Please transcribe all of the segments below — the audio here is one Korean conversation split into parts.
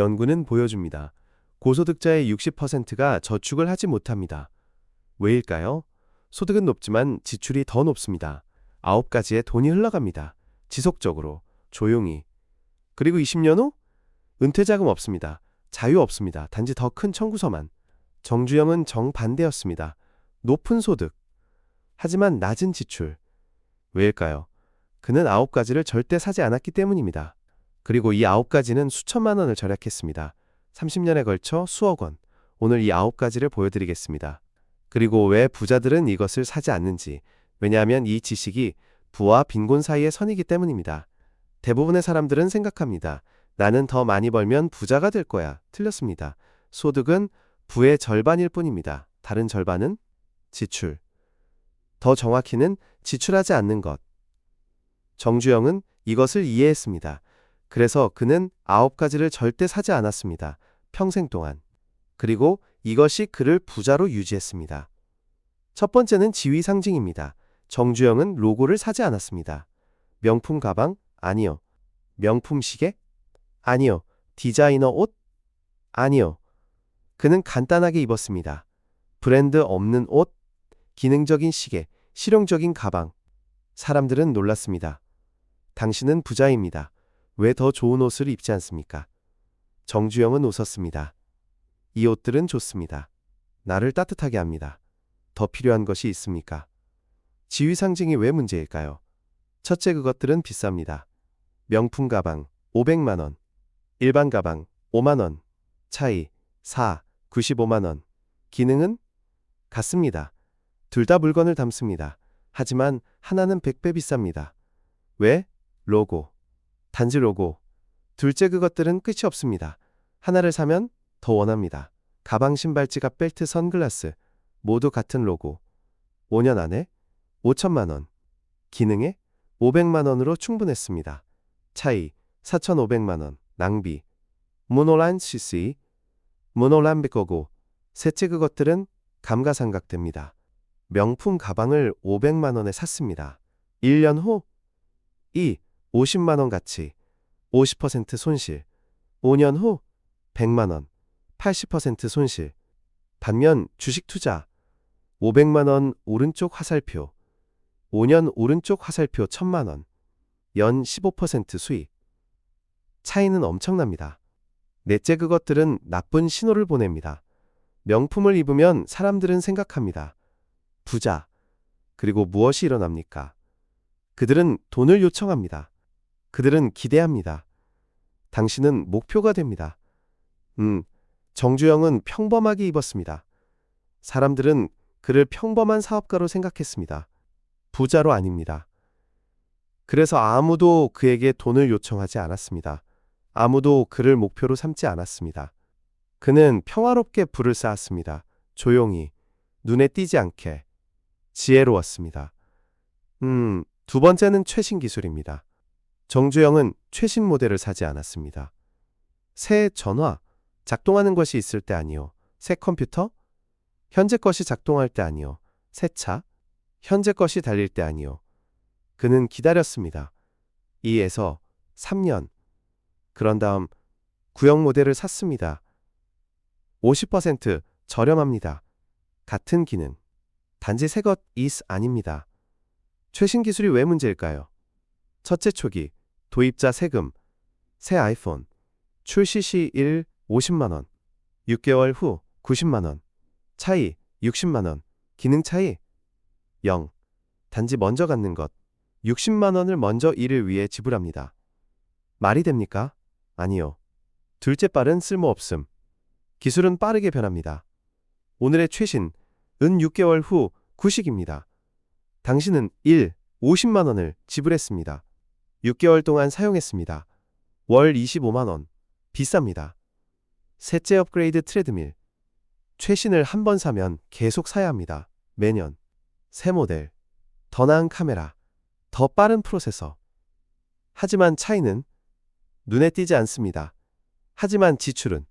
연구는 보여줍니다. 고소득자의 60%가 저축을 하지 못합니다. 왜일까요? 소득은 높지만 지출이 더 높습니다. 9가지의 돈이 흘러갑니다. 지속적으로, 조용히. 그리고 20년 후? 은퇴자금 없습니다. 자유 없습니다. 단지 더 큰 청구서만. 정주영은 정반대였습니다. 높은 소득. 하지만 낮은 지출. 왜일까요? 그는 9가지를 절대 사지 않았기 때문입니다. 그리고 이 9가지는 수천만 원을 절약했습니다. 30년에 걸쳐 수억 원. 오늘 이 9가지를 보여드리겠습니다. 그리고 왜 부자들은 이것을 사지 않는지. 왜냐하면 이 지식이 부와 빈곤 사이의 선이기 때문입니다. 대부분의 사람들은 생각합니다. 나는 더 많이 벌면 부자가 될 거야. 틀렸습니다. 소득은 부의 절반일 뿐입니다. 다른 절반은 지출. 더 정확히는 지출하지 않는 것. 정주영은 이것을 이해했습니다. 그래서 그는 9가지를 절대 사지 않았습니다. 평생 동안. 그리고 이것이 그를 부자로 유지했습니다. 첫 번째는 지위 상징입니다. 정주영은 로고를 사지 않았습니다. 명품 가방? 아니요. 명품 시계? 아니요. 디자이너 옷? 아니요. 그는 간단하게 입었습니다. 브랜드 없는 옷, 기능적인 시계, 실용적인 가방. 사람들은 놀랐습니다. 당신은 부자입니다. 왜 더 좋은 옷을 입지 않습니까? 정주영은 웃었습니다. 이 옷들은 좋습니다. 나를 따뜻하게 합니다. 더 필요한 것이 있습니까? 지위 상징이 왜 문제일까요? 첫째, 그것들은 비쌉니다. 명품 가방 500만 원, 일반 가방 5만 원, 차이 4, 95만 원. 기능은 같습니다. 둘 다 물건을 담습니다. 하지만 하나는 100배 비쌉니다. 왜? 로고. 단지 로고. 둘째, 그것들은 끝이 없습니다. 하나를 사면 더 원합니다. 가방, 신발, 지갑, 벨트, 선글라스 모두 같은 로고. 5년 안에 5천만 원. 기능에 500만 원으로 충분했습니다. 차이 4,500만 원. 낭비. 모노란 CC. 모노란 베거고. 셋째, 그것들은 감가상각됩니다. 명품 가방을 500만 원에 샀습니다. 1년 후 50만 원 가치, 50% 손실. 5년 후 100만 원, 80% 손실. 반면 주식 투자 500만 원 오른쪽 화살표, 5년 오른쪽 화살표 1000만 원, 연 15% 수익. 차이는 엄청납니다. 넷째, 그것들은 나쁜 신호를 보냅니다. 명품을 입으면 사람들은 생각합니다. 부자. 그리고 무엇이 일어납니까? 그들은 돈을 요청합니다. 그들은 기대합니다. 당신은 목표가 됩니다. 정주영은 평범하게 입었습니다. 사람들은 그를 평범한 사업가로 생각했습니다. 부자로 아닙니다. 그래서 아무도 그에게 돈을 요청하지 않았습니다. 아무도 그를 목표로 삼지 않았습니다. 그는 평화롭게 부를 쌓았습니다. 조용히, 눈에 띄지 않게. 지혜로웠습니다. 두 번째는 최신 기술입니다. 정주영은 최신 모델을 사지 않았습니다. 새 전화, 작동하는 것이 있을 때 아니요. 새 컴퓨터, 현재 것이 작동할 때 아니요. 새 차, 현재 것이 달릴 때 아니요. 그는 기다렸습니다. 2에서 3년. 그런 다음 구형 모델을 샀습니다. 50% 저렴합니다. 같은 기능. 단지 새 것이 아닙니다. 최신 기술이 왜 문제일까요? 첫째, 초기, 도입자 세금, 새 아이폰, 출시 시 50만 원, 6개월 후 90만 원, 차이 60만 원, 기능 차이 0. 단지 먼저 갖는 것, 60만 원을 먼저 이를 위해 지불합니다. 말이 됩니까? 아니요. 둘째, 빠른 쓸모없음. 기술은 빠르게 변합니다. 오늘의 최신, 6개월 후 구식입니다. 당신은 50만 원을 지불했습니다. 6개월 동안 사용했습니다. 월 25만 원. 비쌉니다. 셋째, 업그레이드 트레드밀. 최신을 한 번 사면 계속 사야 합니다. 매년. 새 모델. 더 나은 카메라. 더 빠른 프로세서. 하지만 차이는 눈에 띄지 않습니다. 하지만 지출은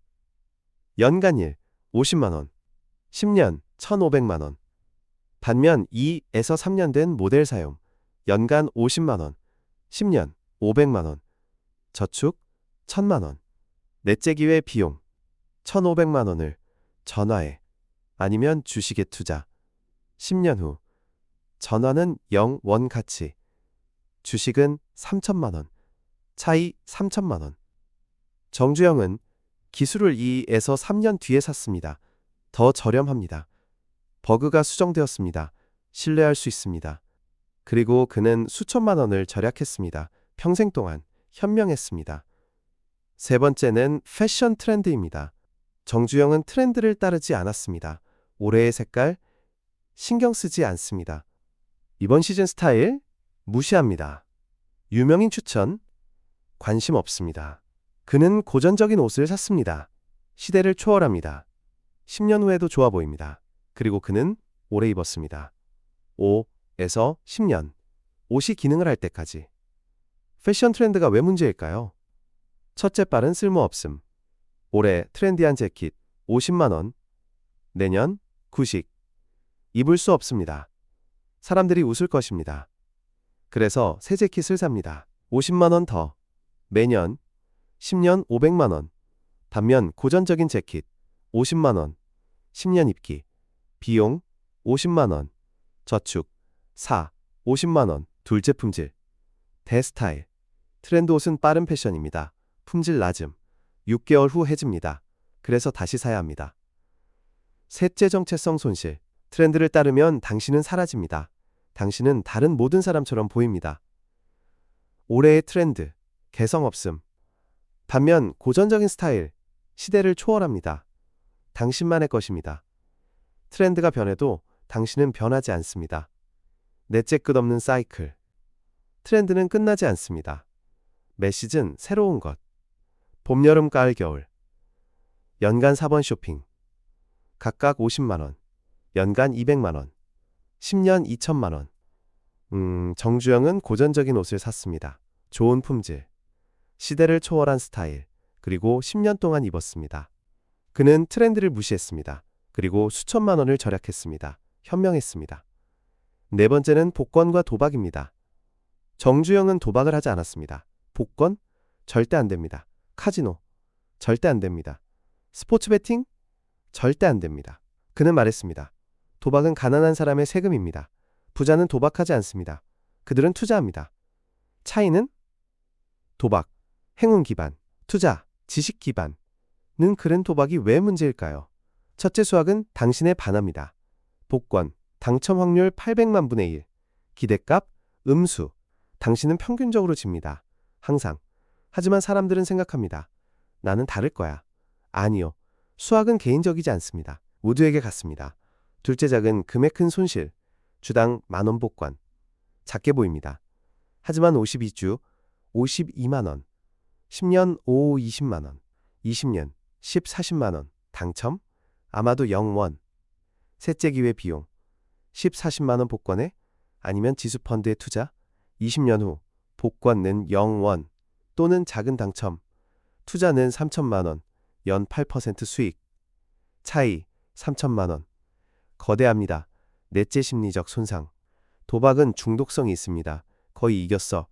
연간일 50만 원, 10년 1,500만 원. 반면 2에서 3년 된 모델 사용, 연간 50만 원, 10년 500만 원, 저축 1,000만 원. 넷째 기회 비용 1,500만 원을 전화에 아니면 주식에 투자. 10년 후 전화는 0원 가치, 주식은 3천만 원, 차이 3천만 원. 정주영은 기술을 2에서 3년 뒤에 샀습니다. 더 저렴합니다. 버그가 수정되었습니다. 신뢰할 수 있습니다. 그리고 그는 수천만 원을 절약했습니다. 평생 동안 현명했습니다. 세 번째는 패션 트렌드입니다. 정주영은 트렌드를 따르지 않았습니다. 올해의 색깔 신경 쓰지 않습니다. 이번 시즌 스타일 무시합니다. 유명인 추천 관심 없습니다. 그는 고전적인 옷을 샀습니다. 시대를 초월합니다. 10년 후에도 좋아 보입니다. 그리고 그는 오래 입었습니다. 5에서 10년. 옷이 기능을 할 때까지. 패션 트렌드가 왜 문제일까요? 첫째, 빠른 쓸모없음. 올해 트렌디한 재킷 50만 원. 내년 구식. 입을 수 없습니다. 사람들이 웃을 것입니다. 그래서 새 재킷을 삽니다. 50만 원 더. 매년 10년 500만 원. 반면 고전적인 재킷 50만 원. 10년 입기. 비용 50만 원. 저축 4. 50만 원. 둘째, 품질. 대스타일. 트렌드 옷은 빠른 패션입니다. 품질 낮음. 6개월 후 해집니다. 그래서 다시 사야 합니다. 셋째, 정체성 손실. 트렌드를 따르면 당신은 사라집니다. 당신은 다른 모든 사람처럼 보입니다. 올해의 트렌드, 개성 없음. 반면 고전적인 스타일, 시대를 초월합니다. 당신만의 것입니다. 트렌드가 변해도 당신은 변하지 않습니다. 넷째, 끝없는 사이클. 트렌드는 끝나지 않습니다. 매 시즌 새로운 것. 봄, 여름, 가을, 겨울. 연간 4번 쇼핑. 각각 50만 원. 연간 200만 원. 10년 2천만 원. 정주영은 고전적인 옷을 샀습니다. 좋은 품질. 시대를 초월한 스타일. 그리고 10년 동안 입었습니다. 그는 트렌드를 무시했습니다. 그리고 수천만 원을 절약했습니다. 현명했습니다. 네 번째는 복권과 도박입니다. 정주영은 도박을 하지 않았습니다. 복권? 절대 안 됩니다. 카지노? 절대 안 됩니다. 스포츠 베팅? 절대 안 됩니다. 그는 말했습니다. 도박은 가난한 사람의 세금입니다. 부자는 도박하지 않습니다. 그들은 투자합니다. 차이는? 도박, 행운 기반, 투자, 지식 기반은 그런 도박이 왜 문제일까요? 첫째, 수학은 당신의 반합니다. 복권, 당첨 확률 800만 분의 1. 기대값, 음수. 당신은 평균적으로 집니다. 항상. 하지만 사람들은 생각합니다. 나는 다를 거야. 아니요. 수학은 개인적이지 않습니다. 모두에게 같습니다. 둘째, 작은 금액 큰 손실. 주당 만원 복권. 작게 보입니다. 하지만 52주 52만 원. 10년 20만 원. 20년 40만 원. 당첨? 아마도 0원. 셋째, 기회 비용. 40만 원 복권에 아니면 지수펀드에 투자. 20년 후 복권은 0원 또는 작은 당첨. 투자는 3천만 원. 연 8% 수익. 차이 3천만 원. 거대합니다. 넷째, 심리적 손상. 도박은 중독성이 있습니다. 거의 이겼어.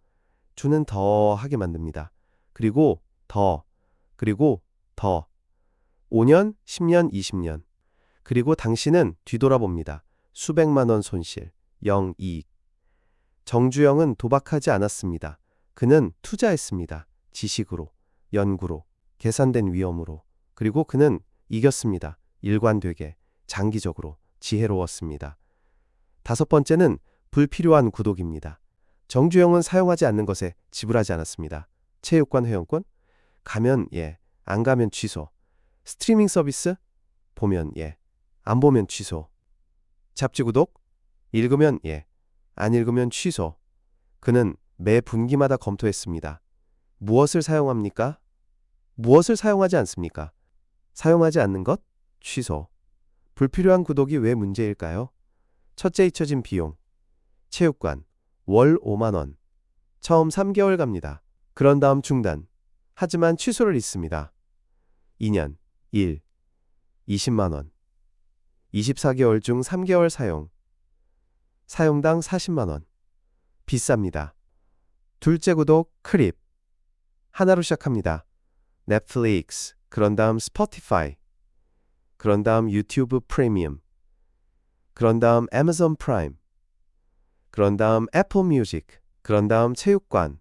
주는 더 하게 만듭니다. 그리고 더. 그리고 더. 5년, 10년, 20년. 그리고 당신은 뒤돌아봅니다. 수백만 원 손실. 0 이익. 정주영은 도박하지 않았습니다. 그는 투자했습니다. 지식으로, 연구로, 계산된 위험으로. 그리고 그는 이겼습니다. 일관되게, 장기적으로, 지혜로웠습니다. 다섯 번째는 불필요한 구독입니다. 정주영은 사용하지 않는 것에 지불하지 않았습니다. 체육관 회원권? 가면 예, 안 가면 취소. 스트리밍 서비스? 보면 예, 안 보면 취소. 잡지 구독? 읽으면 예, 안 읽으면 취소. 그는 매 분기마다 검토했습니다. 무엇을 사용합니까? 무엇을 사용하지 않습니까? 사용하지 않는 것? 취소. 불필요한 구독이 왜 문제일까요? 첫째, 잊혀진 비용. 체육관, 월 5만 원. 처음 3개월 갑니다. 그런 다음 중단. 하지만 취소를 잊습니다. 2년, 1, 20만 원. 24개월 중 3개월 사용. 사용당 40만 원. 비쌉니다. 둘째, 구독, 크립. 하나로 시작합니다. 넷플릭스, 그런 다음 스포티파이, 그런 다음 유튜브 프리미엄, 그런 다음 애마존 프라임, 그런 다음 애플 뮤직, 그런 다음 체육관,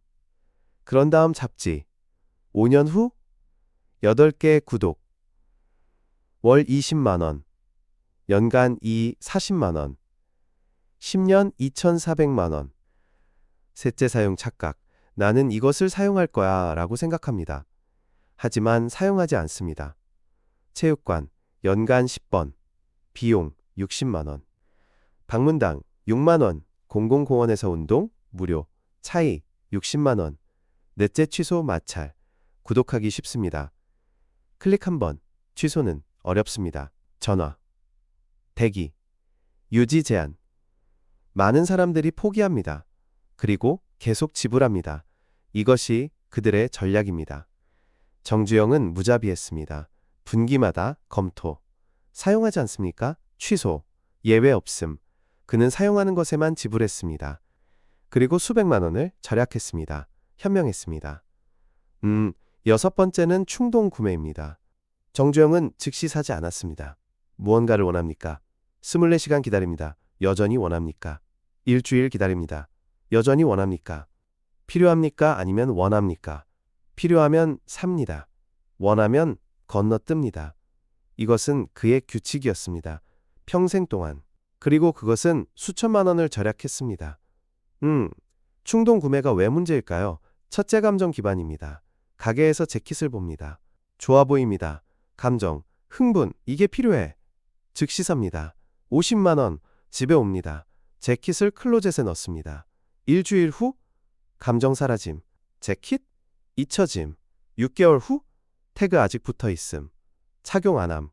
그런 다음 잡지, 5년 후 8개 구독, 월 20만 원, 연간 40만 원, 10년 2,400만 원. 셋째 사용 착각. 나는 이것을 사용할 거야 라고 생각합니다. 하지만 사용하지 않습니다. 체육관, 연간 10번, 비용 60만 원. 방문당 6만 원, 공공공원에서 운동, 무료, 차이 60만 원. 넷째 취소 마찰. 구독하기 쉽습니다. 클릭 한 번, 취소는 어렵습니다. 전화, 대기, 유지 제한. 많은 사람들이 포기합니다. 그리고 계속 지불합니다. 이것이 그들의 전략입니다. 정주영은 무자비했습니다. 분기마다 검토. 사용하지 않습니까? 취소. 예외 없음. 그는 사용하는 것에만 지불했습니다. 그리고 수백만 원을 절약했습니다. 현명했습니다. 여섯 번째는 충동 구매입니다. 정주영은 즉시 사지 않았습니다. 무언가를 원합니까? 24시간 기다립니다. 여전히 원합니까? 일주일 기다립니다. 여전히 원합니까? 필요합니까? 아니면 원합니까? 필요하면 삽니다. 원하면 건너뜹니다. 이것은 그의 규칙이었습니다. 평생 동안. 그리고 그것은 수천만 원을 절약했습니다. 충동 구매가 왜 문제일까요? 첫째 감정 기반입니다. 가게에서 재킷을 봅니다. 좋아 보입니다. 감정, 흥분, 이게 필요해. 즉시 삽니다. 50만 원, 집에 옵니다. 재킷을 클로젯에 넣습니다. 일주일 후, 감정 사라짐. 재킷? 잊혀짐. 6개월 후, 태그 아직 붙어 있음. 착용 안 함.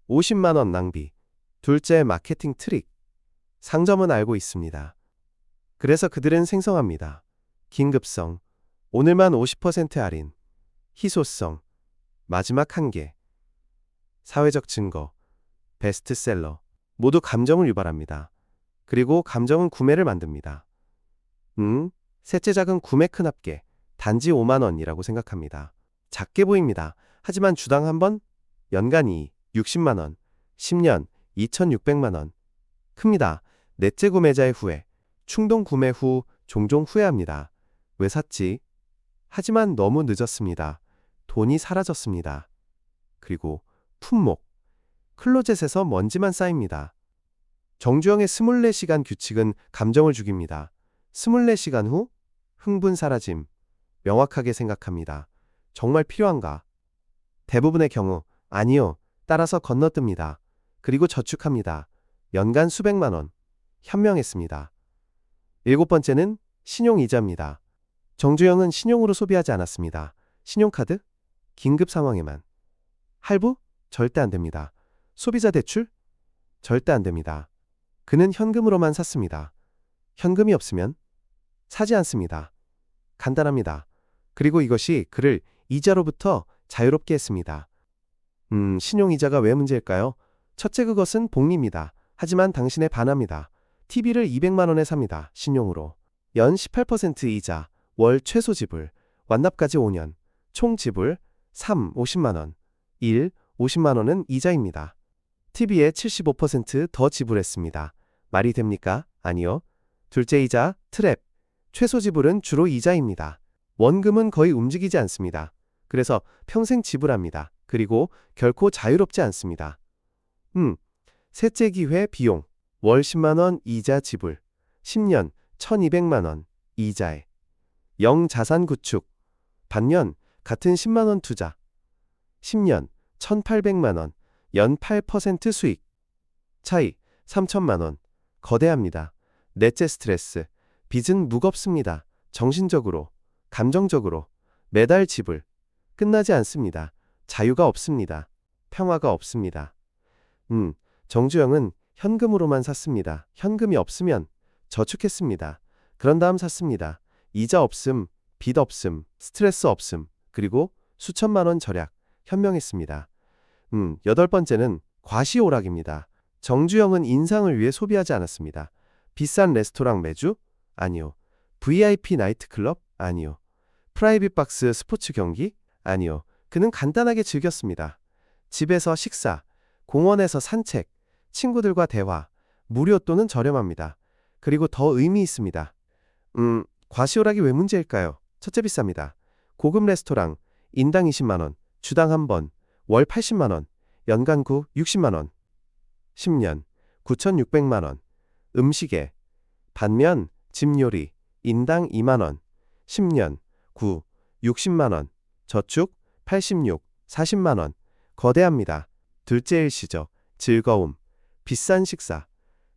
50만 원 낭비. 둘째 마케팅 트릭. 상점은 알고 있습니다. 그래서 그들은 생성합니다. 긴급성, 오늘만 50% 할인, 희소성, 마지막 한 개, 사회적 증거, 베스트셀러, 모두 감정을 유발합니다. 그리고 감정은 구매를 만듭니다. 셋째 작은 구매 큰 합계, 단지 5만 원이라고 생각합니다. 작게 보입니다. 하지만 주당 한 번, 연간 60만 원, 10년 2,600만 원. 큽니다. 넷째 구매자의 후회, 충동 구매 후 종종 후회합니다. 왜 샀지? 하지만 너무 늦었습니다. 돈이 사라졌습니다. 그리고 품목, 클로젯에서 먼지만 쌓입니다. 정주영의 24시간 규칙은 감정을 죽입니다. 24시간 후 흥분 사라짐. 명확하게 생각합니다. 정말 필요한가? 대부분의 경우 아니요. 따라서 건너뜹니다. 그리고 저축합니다. 연간 수백만 원. 현명했습니다. 일곱 번째는 신용이자입니다. 정주영은 신용으로 소비하지 않았습니다. 신용카드? 긴급 상황에만. 할부? 절대 안 됩니다. 소비자 대출? 절대 안 됩니다. 그는 현금으로만 샀습니다. 현금이 없으면 사지 않습니다. 간단합니다. 그리고 이것이 그를 이자로부터 자유롭게 했습니다. 신용이자가 왜 문제일까요? 첫째, 그것은 복리입니다. 하지만 당신에 반합니다. TV를 200만 원에 삽니다. 신용으로. 연 18% 이자, 월 최소 지불, 완납까지 5년, 총 지불 50만 원. 50만 원은 이자입니다. TV에 75%더 지불했습니다. 말이 됩니까? 아니요. 둘째 이자, 트랩. 최소 지불은 주로 이자입니다. 원금은 거의 움직이지 않습니다. 그래서 평생 지불합니다. 그리고 결코 자유롭지 않습니다. 셋째 기회 비용. 월 10만 원 이자 지불. 10년 1,200만 원 이자에. 영자산 구축. 반년 같은 10만 원 투자. 10년 1,800만 원. 연 8% 수익. 차이 3천만 원. 거대합니다. 넷째 스트레스. 빚은 무겁습니다. 정신적으로, 감정적으로. 매달 지불. 끝나지 않습니다. 자유가 없습니다. 평화가 없습니다. 정주영은 현금으로만 샀습니다. 현금이 없으면 저축했습니다. 그런 다음 샀습니다. 이자 없음, 빚 없음, 스트레스 없음, 그리고 수천만 원 절약. 현명했습니다. 여덟 번째는 과시오락입니다. 정주영은 인상을 위해 소비하지 않았습니다. 비싼 레스토랑 매주? 아니요. VIP 나이트클럽? 아니요. 프라이빗 박스 스포츠 경기? 아니요. 그는 간단하게 즐겼습니다. 집에서 식사, 공원에서 산책, 친구들과 대화, 무료 또는 저렴합니다. 그리고 더 의미 있습니다. 과시오락이 왜 문제일까요? 첫째, 비쌉니다. 고급 레스토랑, 인당 20만 원, 주당 한 번, 월 80만 원, 연간 60만 원. 10년, 9,600만 원. 음식에. 반면 집요리, 인당 2만 원, 10년, 60만 원. 저축, 86, 40만 원. 거대합니다. 둘째, 일시적, 즐거움, 비싼 식사,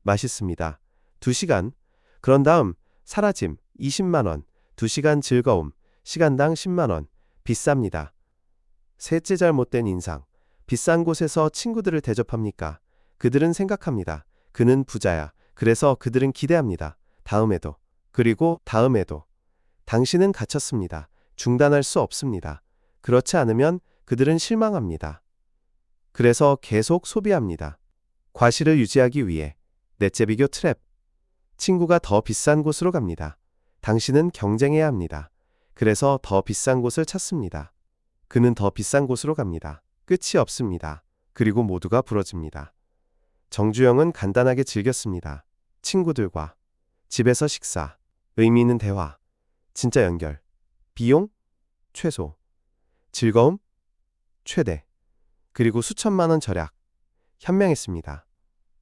맛있습니다. 2시간. 그런 다음 사라짐, 20만 원, 2시간 즐거움, 시간당 10만 원, 비쌉니다. 셋째, 잘못된 인상, 비싼 곳에서 친구들을 대접합니까? 그들은 생각합니다. 그는 부자야. 그래서 그들은 기대합니다. 다음에도, 그리고 다음에도. 당신은 갇혔습니다. 중단할 수 없습니다. 그렇지 않으면 그들은 실망합니다. 그래서 계속 소비합니다. 과시를 유지하기 위해. 넷째, 비교 트랩. 친구가 더 비싼 곳으로 갑니다. 당신은 경쟁해야 합니다. 그래서 더 비싼 곳을 찾습니다. 그는 더 비싼 곳으로 갑니다. 끝이 없습니다. 그리고 모두가 부러집니다. 정주영은 간단하게 즐겼습니다. 친구들과 집에서 식사, 의미 있는 대화, 진짜 연결, 비용, 최소, 즐거움, 최대, 그리고 수천만 원 절약, 현명했습니다.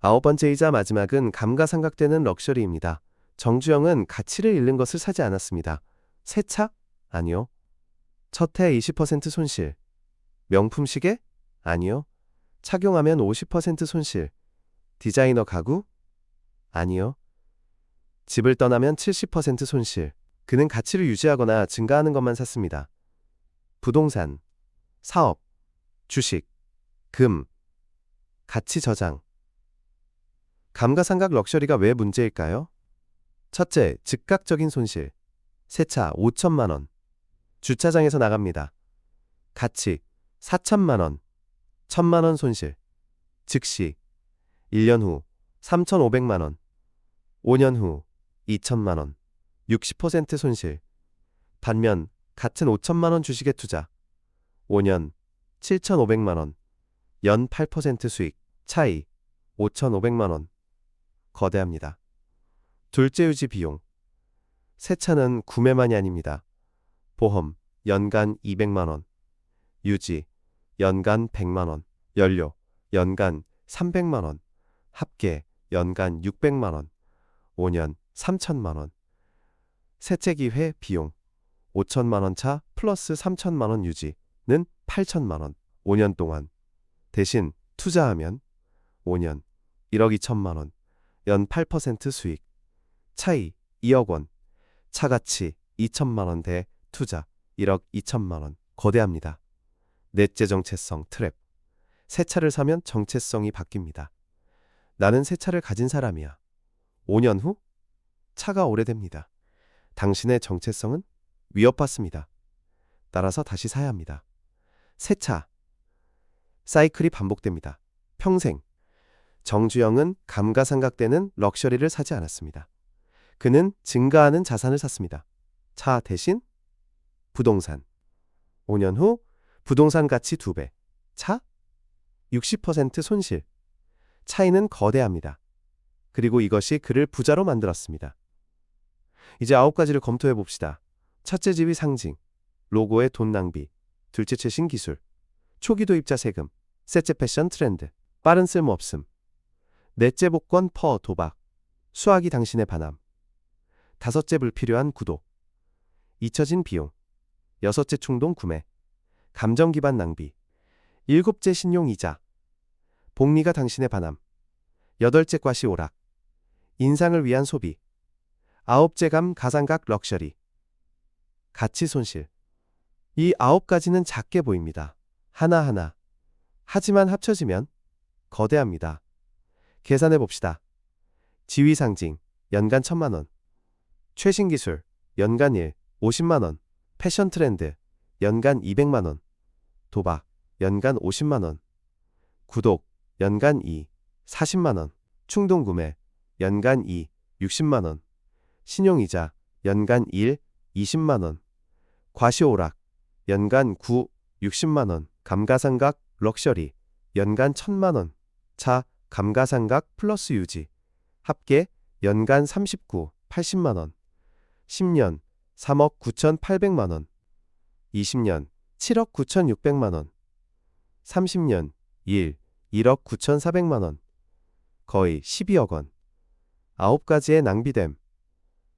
9번째이자 마지막은 감가상각되는 럭셔리입니다. 정주영은 가치를 잃는 것을 사지 않았습니다. 새 차? 아니요. 첫 해 20% 손실. 명품 시계? 아니요. 착용하면 50% 손실. 디자이너 가구? 아니요. 집을 떠나면 70% 손실. 그는 가치를 유지하거나 증가하는 것만 샀습니다. 부동산, 사업, 주식, 금, 가치 저장. 감가상각 럭셔리가 왜 문제일까요? 첫째, 즉각적인 손실. 새 차 5천만 원. 주차장에서 나갑니다. 가치 4천만 원. 1,000만 원 손실. 즉시 1년 후 3,500만 원. 5년 후 2천만 원. 60% 손실. 반면 같은 5천만 원 주식에 투자. 5년 7,500만 원. 연 8% 수익. 차이 5,500만 원. 거대합니다. 둘째, 유지 비용. 새 차는 구매만이 아닙니다. 보험 연간 200만 원. 유지 연간 100만 원. 연료 연간 300만 원. 합계 연간 600만 원. 5년 3천만 원. 세차 기회 비용 5천만 원 차 플러스 3천만 원 유지는 8천만 원. 5년 동안. 대신 투자하면 5년 1억 2천만 원. 연 8% 수익. 차이 2억 원. 차가치 2천만 원 대 투자 1억 2천만 원. 거대합니다. 넷째, 정체성 트랩. 새 차를 사면 정체성이 바뀝니다. 나는 새 차를 가진 사람이야. 5년 후 차가 오래됩니다. 당신의 정체성은 위협받습니다. 따라서 다시 사야 합니다. 새 차. 사이클이 반복됩니다. 평생. 정주영은 감가상각되는 럭셔리를 사지 않았습니다. 그는 증가하는 자산을 샀습니다. 차 대신 부동산. 5년 후 부동산 가치 2배. 차? 60% 손실. 차이는 거대합니다. 그리고 이것이 그를 부자로 만들었습니다. 이제 9가지를 검토해 봅시다. 첫째, 지위 상징. 로고의 돈 낭비. 둘째, 최신 기술. 초기 도입자 세금. 셋째, 패션 트렌드. 빠른 쓸모없음. 넷째, 복권 도박. 수학이 당신의 반함. 다섯째, 불필요한 구독. 잊혀진 비용. 여섯째, 충동 구매. 감정 기반 낭비. 일곱째, 신용 이자. 복리가 당신의 반함. 여덟째, 과시 오락. 인상을 위한 소비. 아홉째, 감가상각 럭셔리. 가치 손실. 이 9가지는 작게 보입니다. 하나하나. 하지만 합쳐지면 거대합니다. 계산해 봅시다. 지위 상징, 연간 1,000만 원. 최신 기술, 연간 50만 원. 패션 트렌드, 연간 200만 원. 도박, 연간 50만 원. 구독, 연간 40만 원. 충동 구매, 연간 60만 원. 신용이자, 연간 20만 원. 과시 오락, 연간 60만 원. 감가상각 럭셔리 연간 1,000만 원. 차 감가상각 플러스 유지 합계 연간 39, 80만 원. 10년 3억 9,800만 원. 20년 7억 9,600만 원. 30년 1억 9,400만 원. 거의 12억 원. 9가지의 낭비됨.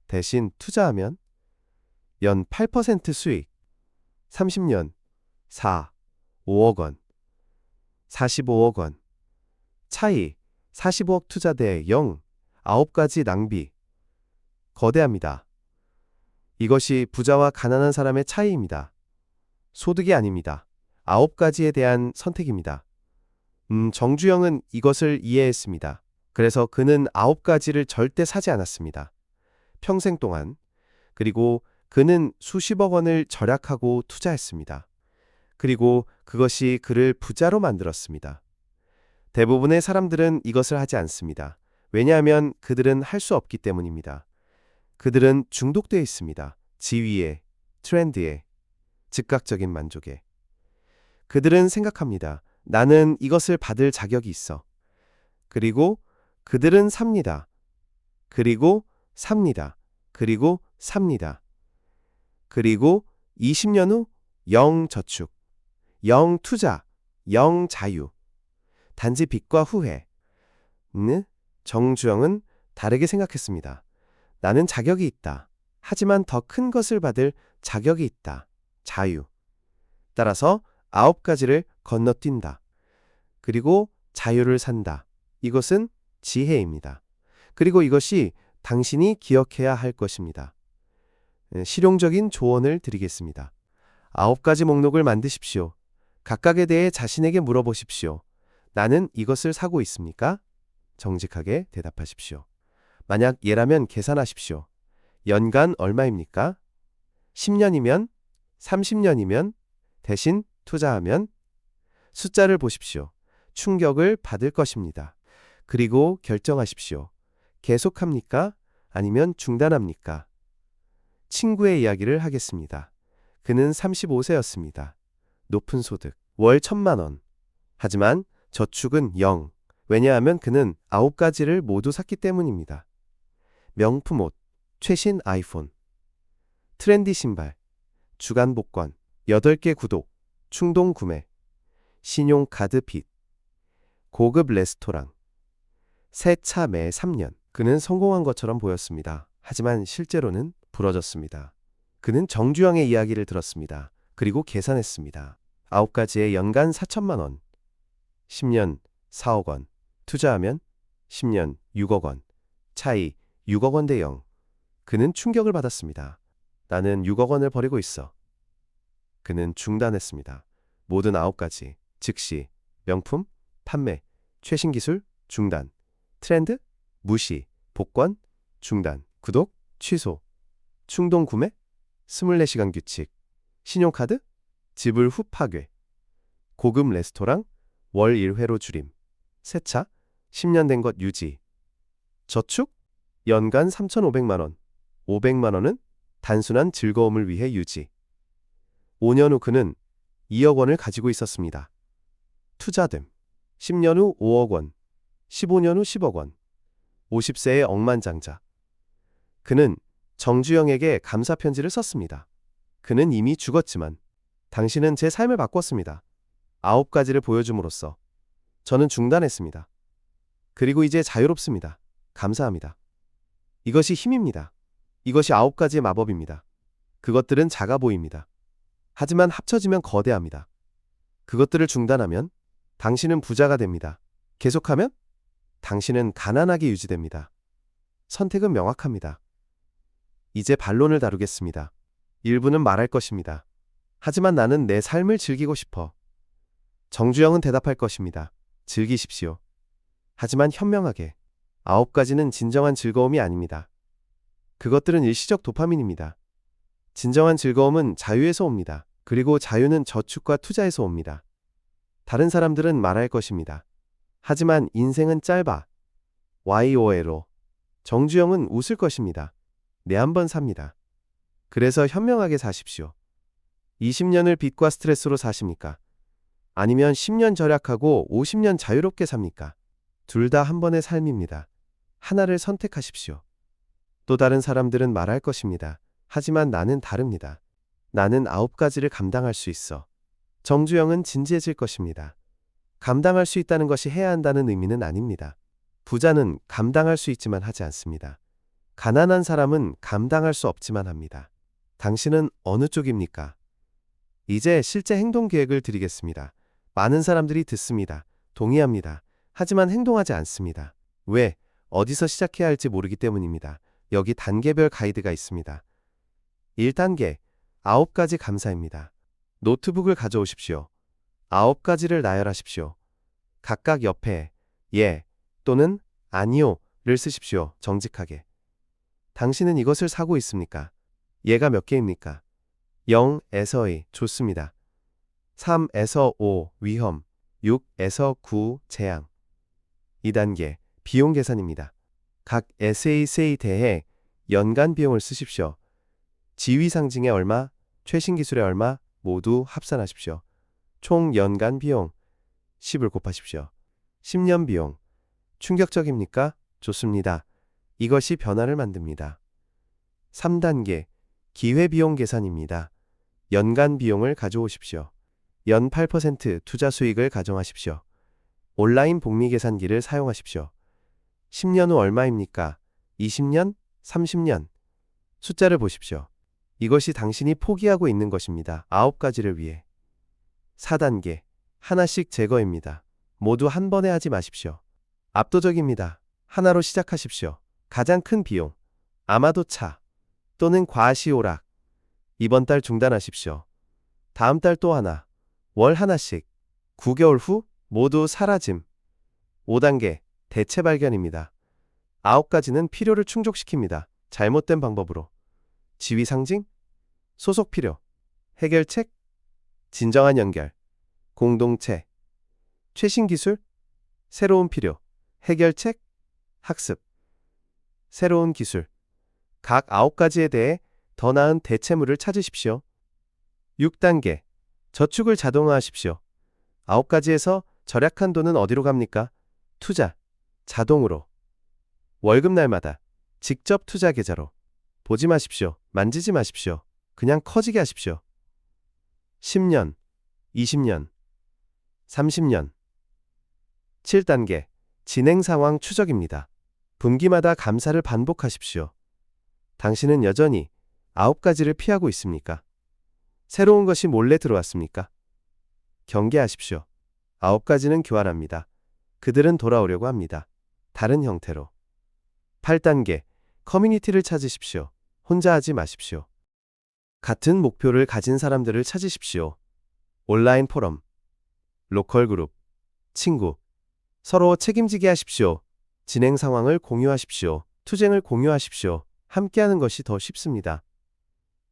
대신 투자하면 연 8% 수익. 30년 5억 원. 45억 원. 차이 45억 투자 대 0. 9가지 낭비. 거대합니다. 이것이 부자와 가난한 사람의 차이입니다. 소득이 아닙니다. 9가지에 대한 선택입니다. 정주영은 이것을 이해했습니다. 그래서 그는 9가지를 절대 사지 않았습니다. 평생 동안. 그리고 그는 수십억 원을 절약하고 투자했습니다. 그리고 그것이 그를 부자로 만들었습니다. 대부분의 사람들은 이것을 하지 않습니다. 왜냐하면 그들은 할 수 없기 때문입니다. 그들은 중독되어 있습니다. 지위에, 트렌드에, 즉각적인 만족에. 그들은 생각합니다. 나는 이것을 받을 자격이 있어. 그리고 그들은 삽니다. 그리고 삽니다. 그리고 삽니다. 그리고 20년 후 0 저축, 0 투자, 0 자유. 단지 빚과 후회. 정주영은 다르게 생각했습니다. 나는 자격이 있다. 하지만 더 큰 것을 받을 자격이 있다. 자유. 따라서 9가지를 건너뛴다. 그리고 자유를 산다. 이것은 지혜입니다. 그리고 이것이 당신이 기억해야 할 것입니다. 실용적인 조언을 드리겠습니다. 9가지 목록을 만드십시오. 각각에 대해 자신에게 물어보십시오. 나는 이것을 사고 있습니까? 정직하게 대답하십시오. 만약 예라면 계산하십시오. 연간 얼마입니까? 10년이면? 30년이면? 대신 투자하면? 숫자를 보십시오. 충격을 받을 것입니다. 그리고 결정하십시오. 계속합니까? 아니면 중단합니까? 친구의 이야기를 하겠습니다. 그는 35세였습니다. 높은 소득, 월 1,000만 원. 하지만 저축은 0. 왜냐하면 그는 9가지를 모두 샀기 때문입니다. 명품 옷, 최신 아이폰, 트렌디 신발, 주간 복권, 8개 구독, 충동 구매, 신용카드 빚, 고급 레스토랑, 새 차 매 3년. 그는 성공한 것처럼 보였습니다. 하지만 실제로는 부러졌습니다. 그는 정주영의 이야기를 들었습니다. 그리고 계산했습니다. 9가지에 연간 4천만 원. 10년 4억 원. 투자하면 10년 6억 원. 차이 6억 원 대 0. 그는 충격을 받았습니다. 나는 6억 원을 버리고 있어. 그는 중단했습니다. 모든 9가지, 즉시, 명품, 판매, 최신 기술, 중단, 트렌드, 무시, 복권, 중단, 구독, 취소, 충동 구매, 24시간 규칙, 신용카드, 지불 후 파괴, 고급 레스토랑, 월 1회로 줄임, 새차, 10년 된 것 유지, 저축, 연간 3,500만 원, 500만 원은 단순한 즐거움을 위해 유지. 5년 후 그는 2억 원을 가지고 있었습니다. 투자됨. 10년 후 5억 원, 15년 후 10억 원, 50세의 억만장자. 그는 정주영에게 감사 편지를 썼습니다. 그는 이미 죽었지만 당신은 제 삶을 바꿨습니다. 9가지를 보여줌으로써 저는 중단했습니다. 그리고 이제 자유롭습니다. 감사합니다. 이것이 힘입니다. 이것이 9가지의 마법입니다. 그것들은 작아 보입니다. 하지만 합쳐지면 거대합니다. 그것들을 중단하면 당신은 부자가 됩니다. 계속하면 당신은 가난하게 유지됩니다. 선택은 명확합니다. 이제 반론을 다루겠습니다. 일부는 말할 것입니다. 하지만 나는 내 삶을 즐기고 싶어. 정주영은 대답할 것입니다. 즐기십시오. 하지만 현명하게. 9가지는 진정한 즐거움이 아닙니다. 그것들은 일시적 도파민입니다. 진정한 즐거움은 자유에서 옵니다. 그리고 자유는 저축과 투자에서 옵니다. 다른 사람들은 말할 것입니다. 하지만 인생은 짧아. YOLO. 정주영은 웃을 것입니다. 내 한 번 삽니다. 그래서 현명하게 사십시오. 20년을 빚과 스트레스로 사십니까? 아니면 10년 절약하고 50년 자유롭게 삽니까? 둘 다 한 번의 삶입니다. 하나를 선택하십시오. 또 다른 사람들은 말할 것입니다. 하지만 나는 다릅니다. 나는 9가지를 감당할 수 있어. 정주영은 진지해질 것입니다. 감당할 수 있다는 것이 해야 한다는 의미는 아닙니다. 부자는 감당할 수 있지만 하지 않습니다. 가난한 사람은 감당할 수 없지만 합니다. 당신은 어느 쪽입니까? 이제 실제 행동 계획을 드리겠습니다. 많은 사람들이 듣습니다. 동의합니다. 하지만 행동하지 않습니다. 왜? 어디서 시작해야 할지 모르기 때문입니다. 여기 단계별 가이드가 있습니다. 1단계, 9가지 감사입니다. 노트북을 가져오십시오. 9가지를 나열하십시오. 각각 옆에 예 또는 아니요를 쓰십시오. 정직하게. 당신은 이것을 사고 있습니까? 예가 몇 개입니까? 0에서 2 좋습니다. 3에서 5 위험, 6에서 9 재앙. 2단계 비용 계산입니다. 각 에세이에 대해 연간 비용을 쓰십시오. 지위 상징에 얼마, 최신 기술에 얼마 모두 합산하십시오. 총 연간 비용 10을 곱하십시오. 10년 비용 충격적입니까? 좋습니다. 이것이 변화를 만듭니다. 3단계 기회비용 계산입니다. 연간 비용을 가져오십시오. 연 8% 투자 수익을 가정하십시오. 온라인 복리 계산기를 사용하십시오. 10년 후 얼마입니까? 20년? 30년? 숫자를 보십시오. 이것이 당신이 포기하고 있는 것입니다. 9가지를 위해. 4단계 하나씩 제거입니다. 모두 한 번에 하지 마십시오. 압도적입니다. 하나로 시작하십시오. 가장 큰 비용, 아마도 차 또는 과시오락. 이번 달 중단하십시오. 다음 달 또 하나, 월 하나씩. 9개월 후 모두 사라짐. 5단계 대체 발견입니다. 9가지는 필요를 충족시킵니다. 잘못된 방법으로. 지위 상징, 소속 필요, 해결책, 진정한 연결, 공동체, 최신 기술, 새로운 필요, 해결책, 학습, 새로운 기술. 각 9가지에 대해 더 나은 대체물을 찾으십시오. 6단계 저축을 자동화하십시오. 9가지에서 절약한 돈은 어디로 갑니까? 투자, 자동으로. 월급 날마다 직접 투자 계좌로. 보지 마십시오. 만지지 마십시오. 그냥 커지게 하십시오. 10년, 20년, 30년. 7단계 진행 상황 추적입니다. 분기마다 감사를 반복하십시오. 당신은 여전히 9가지를 피하고 있습니까? 새로운 것이 몰래 들어왔습니까? 경계하십시오. 9가지는 교환합니다. 그들은 돌아오려고 합니다. 다른 형태로. 8단계 커뮤니티를 찾으십시오. 혼자 하지 마십시오. 같은 목표를 가진 사람들을 찾으십시오. 온라인 포럼, 로컬 그룹, 친구. 서로 책임지게 하십시오. 진행 상황을 공유하십시오. 투쟁을 공유하십시오. 함께하는 것이 더 쉽습니다.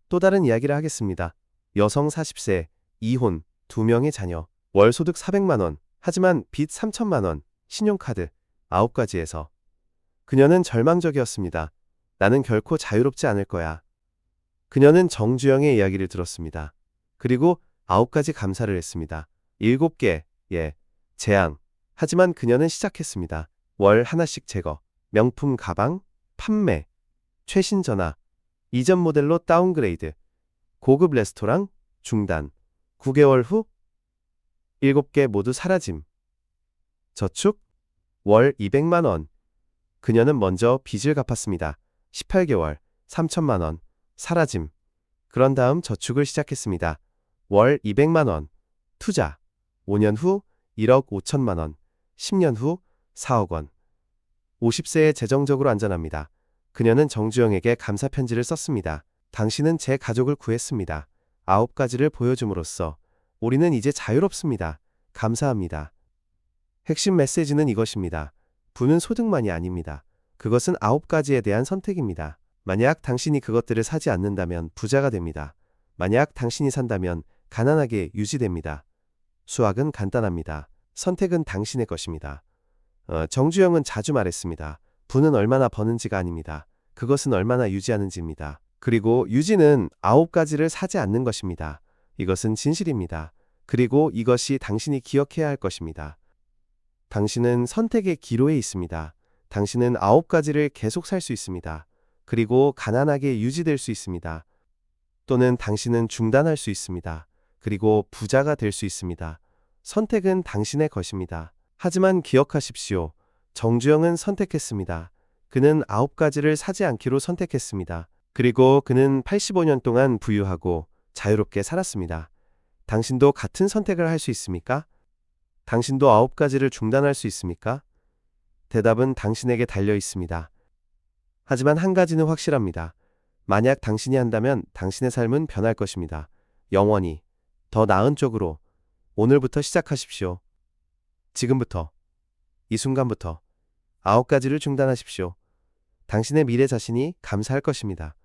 또 다른 이야기를 하겠습니다. 여성 40세, 이혼, 2명의 자녀, 월 소득 400만 원, 하지만 빚 3천만 원, 신용카드, 9가지에서. 그녀는 절망적이었습니다. 나는 결코 자유롭지 않을 거야. 그녀는 정주영의 이야기를 들었습니다. 그리고 9가지 감사를 했습니다. 7개, 재앙. 하지만 그녀는 시작했습니다. 월 하나씩 제거, 명품 가방, 판매, 최신 전화, 이전 모델로 다운그레이드, 고급 레스토랑, 중단, 9개월 후 7개 모두 사라짐. 저축, 월 200만 원. 그녀는 먼저 빚을 갚았습니다. 18개월, 3천만 원, 사라짐. 그런 다음 저축을 시작했습니다. 월 200만 원, 투자, 5년 후 1억 5천만 원, 10년 후 4억 원. 50세에 재정적으로 안전합니다. 그녀는 정주영에게 감사 편지를 썼습니다. 당신은 제 가족을 구했습니다. 9가지를 보여줌으로써 우리는 이제 자유롭습니다. 감사합니다. 핵심 메시지는 이것입니다. 부는 소득만이 아닙니다. 그것은 9가지에 대한 선택입니다. 만약 당신이 그것들을 사지 않는다면 부자가 됩니다. 만약 당신이 산다면 가난하게 유지됩니다. 수학은 간단합니다. 선택은 당신의 것입니다. 정주영은 자주 말했습니다. 부는 얼마나 버는지가 아닙니다. 그것은 얼마나 유지하는지입니다. 그리고 유지는 9가지를 사지 않는 것입니다. 이것은 진실입니다. 그리고 이것이 당신이 기억해야 할 것입니다. 당신은 선택의 기로에 있습니다. 당신은 9가지를 계속 살 수 있습니다. 그리고 가난하게 유지될 수 있습니다. 또는 당신은 중단할 수 있습니다. 그리고 부자가 될 수 있습니다. 선택은 당신의 것입니다. 하지만 기억하십시오. 정주영은 선택했습니다. 그는 9가지를 사지 않기로 선택했습니다. 그리고 그는 85년 동안 부유하고 자유롭게 살았습니다. 당신도 같은 선택을 할 수 있습니까? 당신도 9가지를 중단할 수 있습니까? 대답은 당신에게 달려 있습니다. 하지만 한 가지는 확실합니다. 만약 당신이 한다면 당신의 삶은 변할 것입니다. 영원히. 더 나은 쪽으로. 오늘부터 시작하십시오. 지금부터. 이 순간부터. 9가지를 중단하십시오. 당신의 미래 자신이 감사할 것입니다.